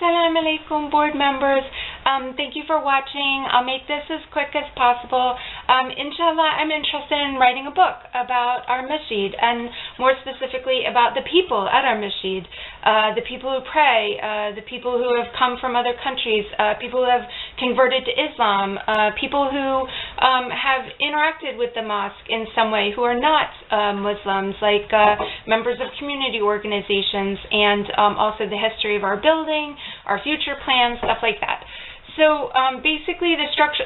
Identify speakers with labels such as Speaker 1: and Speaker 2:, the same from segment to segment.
Speaker 1: Assalamu alaikum, board members. Thank you for watching. I'll make this as quick as possible. Inshallah, I'm interested in writing a book about our masjid, and more specifically about the people at our masjid, the people who pray, the people who have come from other countries, people who have converted to Islam, people who have interacted with the mosque in some way who are not Muslims, like members of community organizations, and also the history of our building, our future plans, stuff like that. So basically the structure,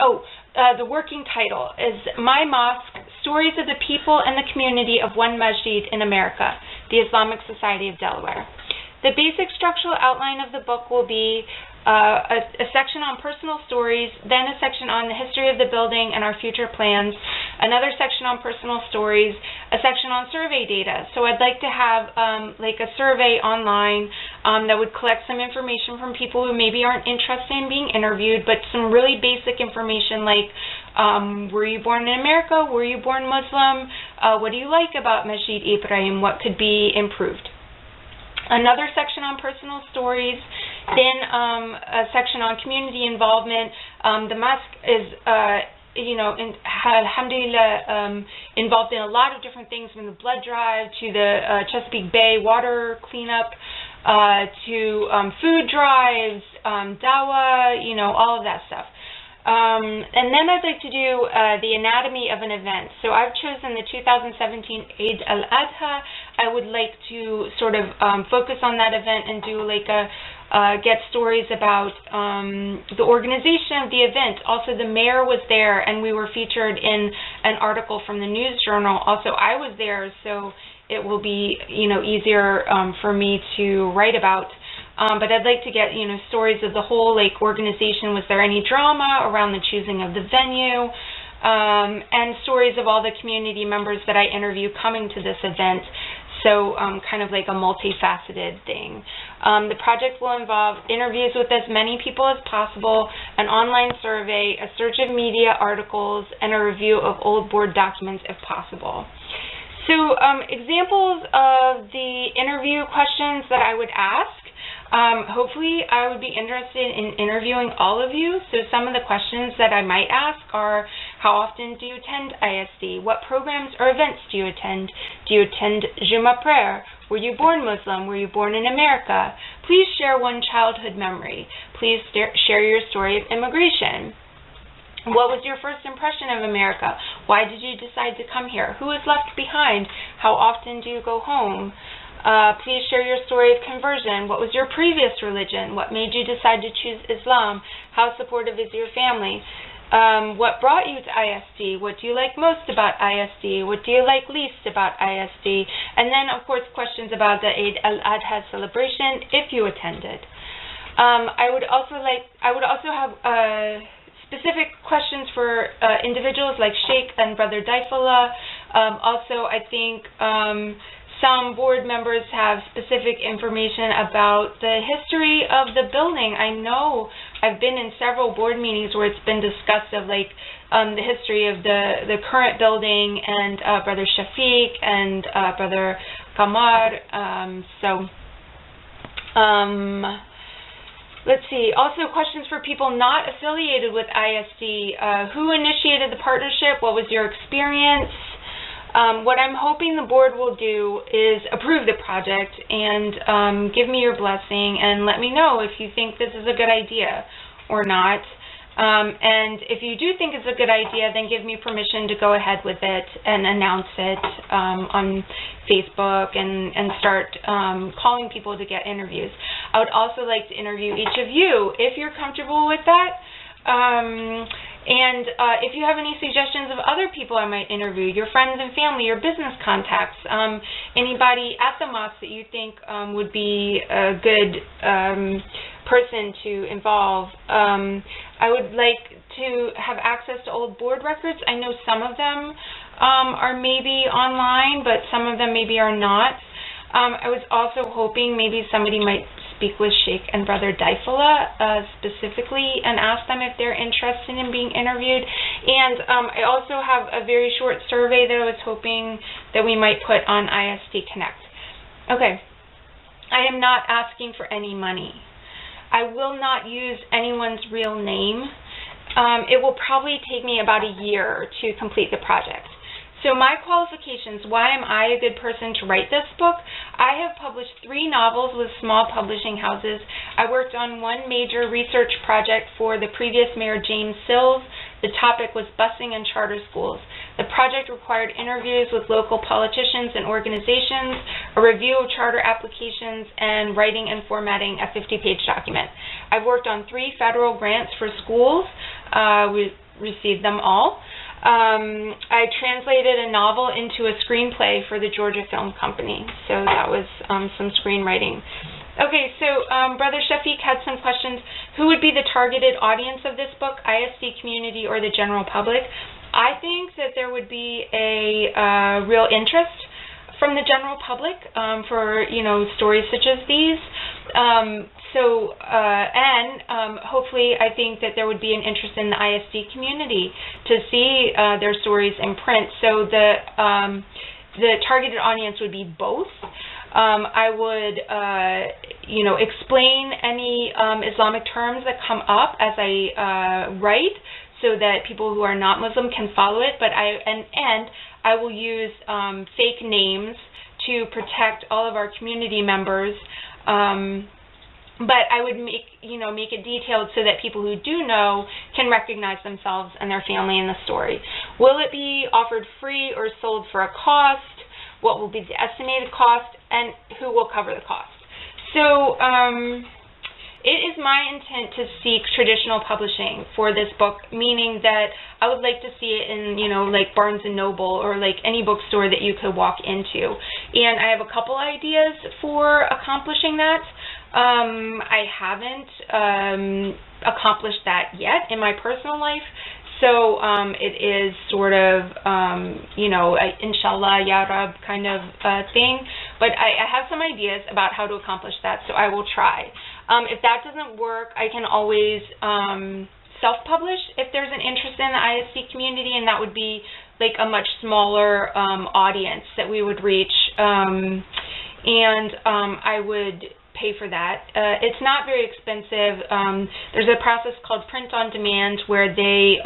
Speaker 1: the working title is My Mosque, Stories of the People and the Community of One Masjid in America, the Islamic Society of Delaware. The basic structural outline of the book will be a section on personal stories, then a section on the history of the building and our future plans, another section on personal stories, a section on survey data. So I'd like to have like a survey online that would collect some information from people who maybe aren't interested in being interviewed, but some really basic information like were you born in America? Were you born Muslim? What do you like about Masjid Ibrahim? What could be improved? Another section on personal stories, then a section on community involvement. The mosque is, alhamdulillah, involved in a lot of different things, from the blood drive to the Chesapeake Bay water cleanup, to food drives, dawah, all of that stuff. And then I'd like to do the anatomy of an event. So I've chosen the 2017 Eid al-Adha. I would like to sort of focus on that event and do like get stories about the organization of the event. Also, the mayor was there, and we were featured in an article from the News Journal. Also, I was there, so it will be easier for me to write about. But I'd like to get, stories of the whole organization. Was there any drama around the choosing of the venue? And stories of all the community members that I interview coming to this event. So kind of like a multifaceted thing. The project will involve interviews with as many people as possible, an online survey, a search of media articles, and a review of old board documents if possible. So examples of the interview questions that I would ask. Hopefully I would be interested in interviewing all of you. So some of the questions that I might ask are, how often do you attend ISD? What programs or events do you attend? Do you attend Jummah prayer? Were you born Muslim? Were you born in America? Please share one childhood memory. Please share your story of immigration. What was your first impression of America? Why did you decide to come here? Who is left behind? How often do you go home? Please share your story of conversion. What was your previous religion? What made you decide to choose Islam? How supportive is your family? What brought you to ISD? What do you like most about ISD? What do you like least about ISD? And then, of course, questions about the Eid al-Adha celebration if you attended. I would also have specific questions for individuals like Sheikh and Brother Daifullah. Also, I think some board members have specific information about the history of the building. I know I've been in several board meetings where it's been discussed of the history of the current building, and Brother Shafiq and Brother Kamar. Let's see. Also questions for people not affiliated with ISD. Who initiated the partnership? What was your experience? What I'm hoping the board will do is approve the project and give me your blessing and let me know if you think this is a good idea or not. And if you do think it's a good idea, then give me permission to go ahead with it and announce it on Facebook and start calling people to get interviews. I would also like to interview each of you if you're comfortable with that. And if you have any suggestions of other people I might interview, your friends and family, your business contacts, anybody at the mosque that you think would be a good person to involve. I would like to have access to old board records. I know some of them are maybe online, but some of them maybe are not. I was also hoping maybe somebody might speak with Sheikh and Brother Daifullah specifically and ask them if they're interested in being interviewed. And I also have a very short survey that I was hoping that we might put on ISD Connect. Okay, I am not asking for any money. I will not use anyone's real name. It will probably take me about a year to complete the project. So my qualifications, why am I a good person to write this book? I have published 3 novels with small publishing houses. I worked on one major research project for the previous mayor, James Sills. The topic was busing in charter schools. The project required interviews with local politicians and organizations, a review of charter applications, and writing and formatting a 50-page document. I've worked on 3 federal grants for schools. We received them all. I translated a novel into a screenplay for the Georgia Film Company, so that was some screenwriting. Okay, so Brother Shafiq had some questions. Who would be the targeted audience of this book, ISD community or the general public? I think that there would be a real interest from the general public for, stories such as these. Hopefully I think that there would be an interest in the ISD community to see their stories in print. So the targeted audience would be both. I would, explain any Islamic terms that come up as I write, so that people who are not Muslim can follow it. But I will use fake names to protect all of our community members. But I would make it detailed so that people who do know can recognize themselves and their family in the story. Will it be offered free or sold for a cost? What will be the estimated cost? And who will cover the cost? So it is my intent to seek traditional publishing for this book, meaning that I would like to see it in, like Barnes & Noble or like any bookstore that you could walk into. And I have a couple ideas for accomplishing that. I haven't accomplished that yet in my personal life, so it is sort of, inshallah, ya Rab kind of thing. But I have some ideas about how to accomplish that, so I will try. If that doesn't work, I can always self-publish if there's an interest in the ISD community, and that would be like a much smaller audience that we would reach, and I would pay for that. It's not very expensive. There's a process called print on demand where they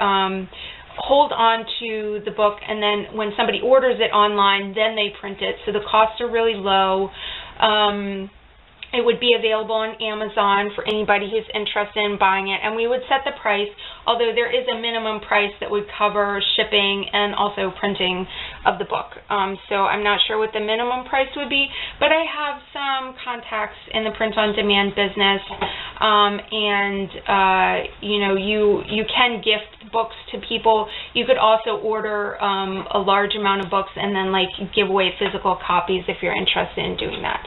Speaker 1: hold on to the book, and then when somebody orders it online, then they print it. So the costs are really low. It would be available on Amazon for anybody who's interested in buying it, and we would set the price, although there is a minimum price that would cover shipping and also printing of the book. So I'm not sure what the minimum price would be, but I have some contacts in the print-on-demand business, you can gift books to people. You could also order a large amount of books and then give away physical copies if you're interested in doing that.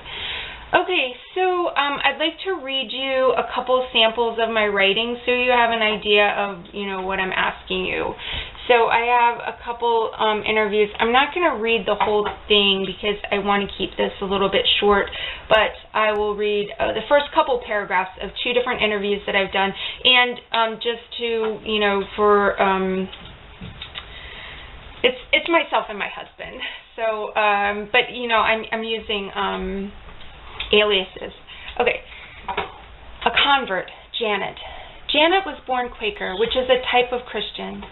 Speaker 1: Okay, so I'd like to read you a couple samples of my writing so you have an idea of, what I'm asking you. So I have a couple interviews. I'm not going to read the whole thing because I want to keep this a little bit short, but I will read the first couple paragraphs of 2 different interviews that I've done. And just to, it's myself and my husband. So, but, I'm using aliases. Okay. A convert, Janet. Janet was born Quaker, which is a type of Christian.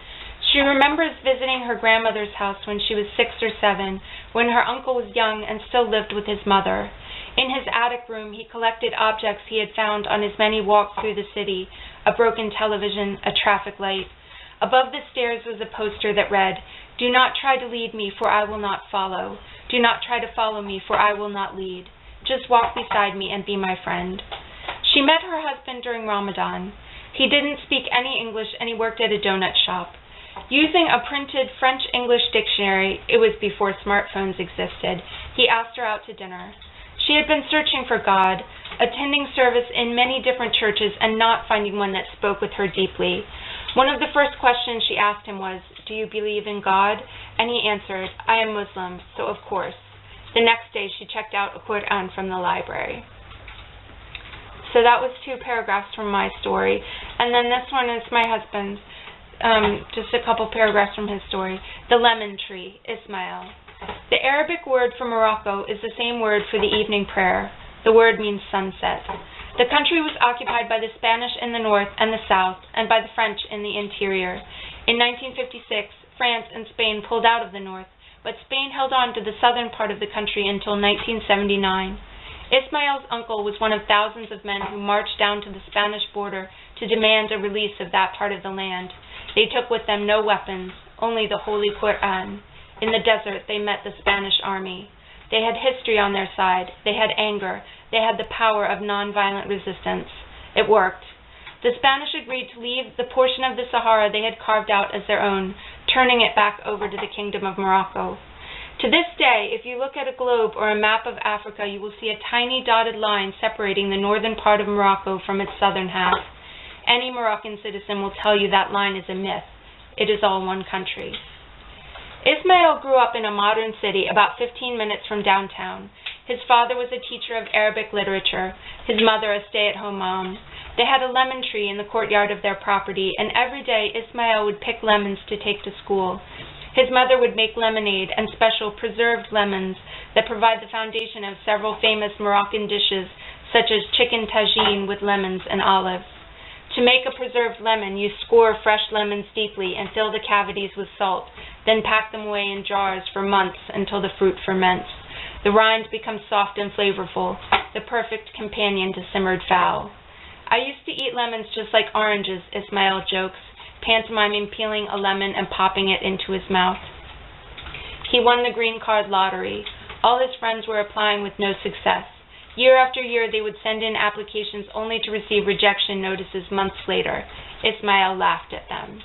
Speaker 1: She remembers visiting her grandmother's house when she was 6 or 7, when her uncle was young and still lived with his mother. In his attic room, he collected objects he had found on his many walks through the city, a broken television, a traffic light. Above the stairs was a poster that read, "Do not try to lead me, for I will not follow. Do not try to follow me, for I will not lead. Just walk beside me and be my friend." She met her husband during Ramadan. He didn't speak any English and he worked at a donut shop. Using a printed French-English dictionary, it was before smartphones existed, he asked her out to dinner. She had been searching for God, attending service in many different churches and not finding one that spoke with her deeply. One of the first questions she asked him was, "Do you believe in God?" And he answered, "I am Muslim, so of course." The next day, she checked out a Quran from the library. So that was 2 paragraphs from my story. And then this one is my husband's, just a couple paragraphs from his story. The lemon tree, Ismail. The Arabic word for Morocco is the same word for the evening prayer. The word means sunset. The country was occupied by the Spanish in the north and the south, and by the French in the interior. In 1956, France and Spain pulled out of the north, but Spain held on to the southern part of the country until 1979. Ismail's uncle was one of thousands of men who marched down to the Spanish border to demand a release of that part of the land. They took with them no weapons, only the Holy Quran. In the desert, they met the Spanish army. They had history on their side. They had anger. They had the power of nonviolent resistance. It worked. The Spanish agreed to leave the portion of the Sahara they had carved out as their own, turning it back over to the Kingdom of Morocco. To this day, if you look at a globe or a map of Africa, you will see a tiny dotted line separating the northern part of Morocco from its southern half. Any Moroccan citizen will tell you that line is a myth. It is all one country. Ismail grew up in a modern city about 15 minutes from downtown. His father was a teacher of Arabic literature, his mother a stay-at-home mom. They had a lemon tree in the courtyard of their property, and every day Ismail would pick lemons to take to school. His mother would make lemonade and special preserved lemons that provide the foundation of several famous Moroccan dishes, such as chicken tagine with lemons and olives. To make a preserved lemon, you score fresh lemons deeply and fill the cavities with salt, then pack them away in jars for months until the fruit ferments. The rind becomes soft and flavorful, the perfect companion to simmered fowl. I used to eat lemons just like oranges, Ismail jokes, pantomiming peeling a lemon and popping it into his mouth. He won the green card lottery. All his friends were applying with no success. Year after year, they would send in applications only to receive rejection notices months later. Ismail laughed at them.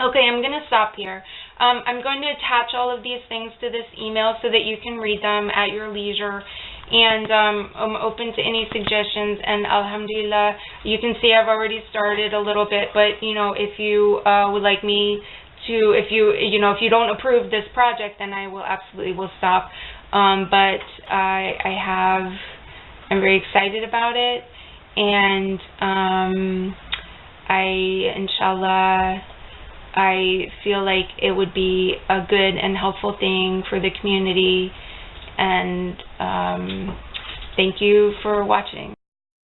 Speaker 1: Okay, I'm going to stop here. I'm going to attach all of these things to this email so that you can read them at your leisure. And I'm open to any suggestions. And alhamdulillah, you can see I've already started a little bit. But, you know, if you would like me to, if you don't approve this project, then I will absolutely will stop. But I'm very excited about it, and inshallah, I feel like it would be a good and helpful thing for the community, and thank you for watching.